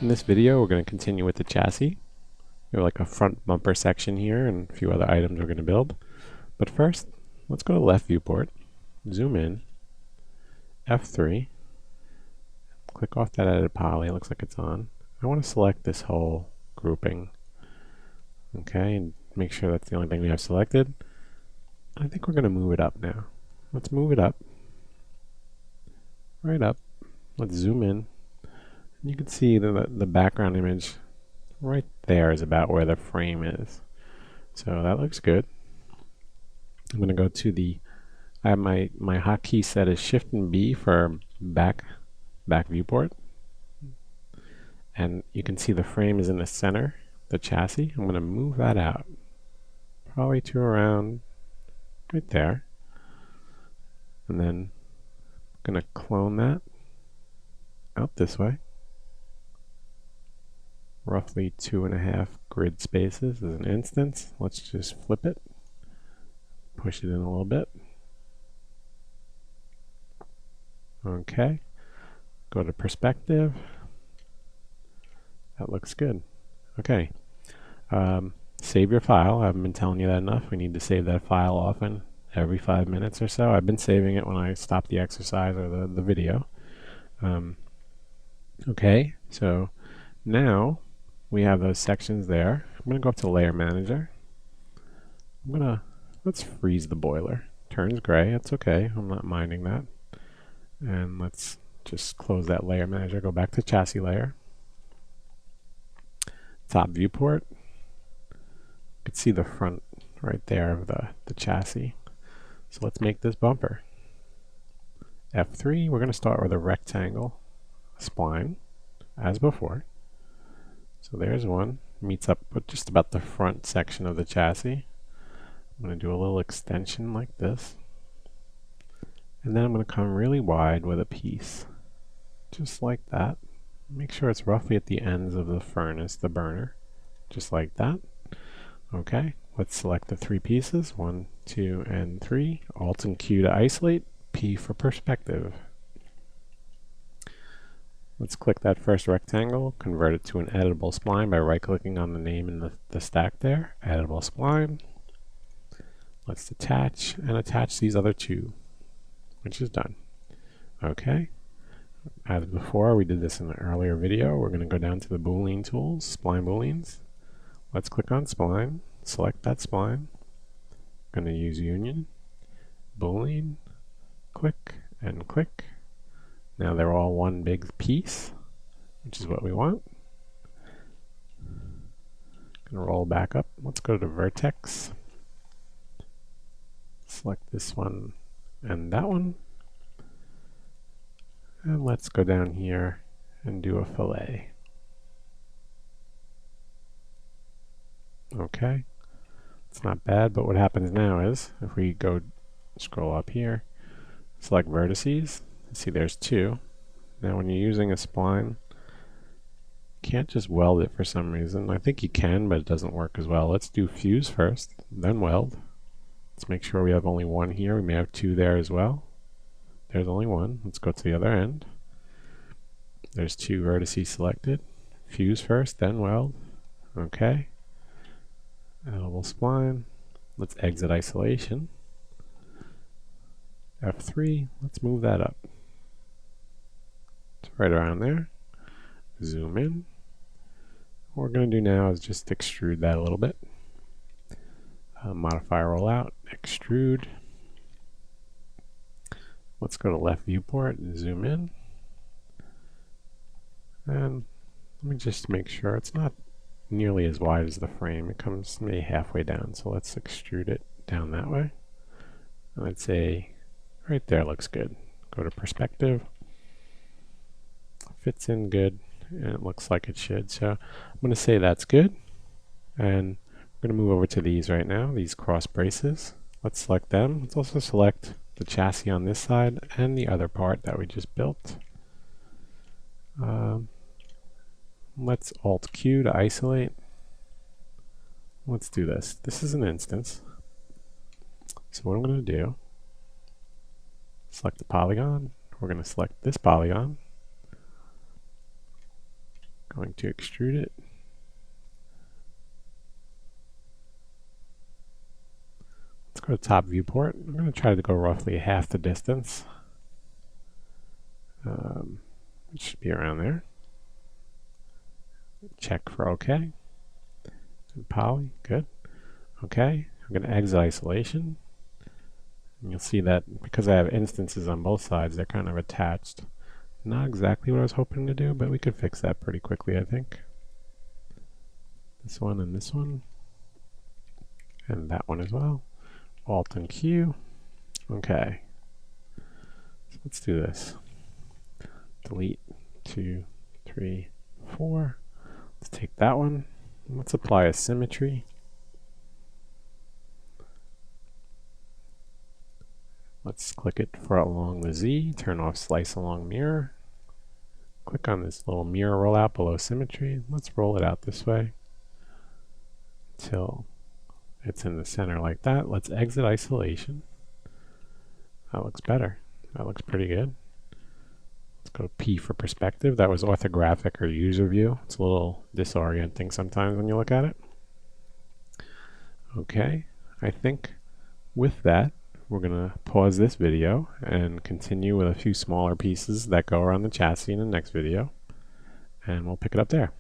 In this video, we're going to continue with the chassis. We have like a front bumper section here and a few other items we're going to build. But first, let's go to the left viewport, zoom in, F3, click off that edit poly, it looks like it's on. I want to select this whole grouping, okay, and make sure that's the only thing we have selected. I think we're going to move it up now. Let's move it up, right up. Let's zoom in. You can see the background image right there is about where the frame is. So that looks good. I'm going to go to the, I have my hotkey set as Shift and B for back viewport. And you can see the frame is in the center, the chassis. I'm going to move that out, probably to around right there. And then I'm going to clone that out this way. Roughly 2.5 grid spaces as an instance. Let's just flip it, push it in a little bit. Okay, go to perspective. That looks good. Okay, save your file. I haven't been telling you that enough. We need to save that file often, every 5 minutes or so. I've been saving it when I stop the exercise or the video. Okay, so now we have those sections there. I'm going to go up to Layer Manager. Let's freeze the boiler. Turns gray, that's okay, I'm not minding that. And let's just close that Layer Manager, go back to Chassis Layer. Top viewport. You can see the front right there of the chassis. So let's make this bumper. F3, we're going to start with a rectangle spline, as before. So there's one, meets up with just about the front section of the chassis. I'm going to do a little extension like this. And then I'm going to come really wide with a piece, just like that. Make sure it's roughly at the ends of the furnace, the burner, just like that. Okay, let's select the 3 pieces, 1, 2, and 3. Alt and Q to isolate, P for perspective. Let's click that first rectangle, convert it to an editable spline by right-clicking on the name in the stack there, editable spline. Let's detach and attach these other 2, which is done. Okay, as before, we did this in an earlier video. We're going to go down to the Boolean tools, spline booleans. Let's click on spline, select that spline. I'm going to use union, Boolean, click and click. Now they're all one big piece, which is what we want. Gonna roll back up. Let's go to vertex. Select this one and that one. And let's go down here and do a fillet. Okay, it's not bad, but what happens now is if we go scroll up here, select vertices. See, there's 2. Now when you're using a spline, you can't just weld it for some reason. I think you can, but it doesn't work as well. Let's do fuse first, then weld. Let's make sure we have only 1 here. We may have 2 there as well. There's only 1. Let's go to the other end. There's 2 vertices selected. Fuse first, then weld. Okay. Editable spline. Let's exit isolation. F3. Let's move that up. It's right around there. Zoom in. What we're going to do now is just extrude that a little bit. Modify rollout, extrude. Let's go to left viewport and zoom in. And let me just make sure it's not nearly as wide as the frame. It comes maybe halfway down. So let's extrude it down that way. And I'd say right there looks good. Go to perspective. Fits in good, and it looks like it should. So I'm going to say that's good. And we're going to move over to these right now, these cross braces. Let's select them. Let's also select the chassis on this side and the other part that we just built. Let's Alt Q to isolate. Let's do this. This is an instance. So what I'm going to do, select the polygon. We're going to select this polygon. Going to extrude it. Let's go to top viewport. I'm going to try to go roughly half the distance. It should be around there. Check for OK. And poly, good. OK, I'm going to exit isolation. And you'll see that because I have instances on both sides, they're kind of attached. Not exactly what I was hoping to do, but we could fix that pretty quickly, I think. This one and this one. And that one as well. Alt and Q. Okay. So let's do this. Delete 2, 3, 4. Let's take that one. Let's apply a symmetry. Let's click it for along the Z. Turn off slice along mirror. Click on this little mirror rollout below symmetry. Let's roll it out this way until it's in the center like that. Let's exit isolation. That looks better. That looks pretty good. Let's go P for perspective. That was orthographic or user view. It's a little disorienting sometimes when you look at it. Okay, I think with that, we're going to pause this video and continue with a few smaller pieces that go around the chassis in the next video. And we'll pick it up there.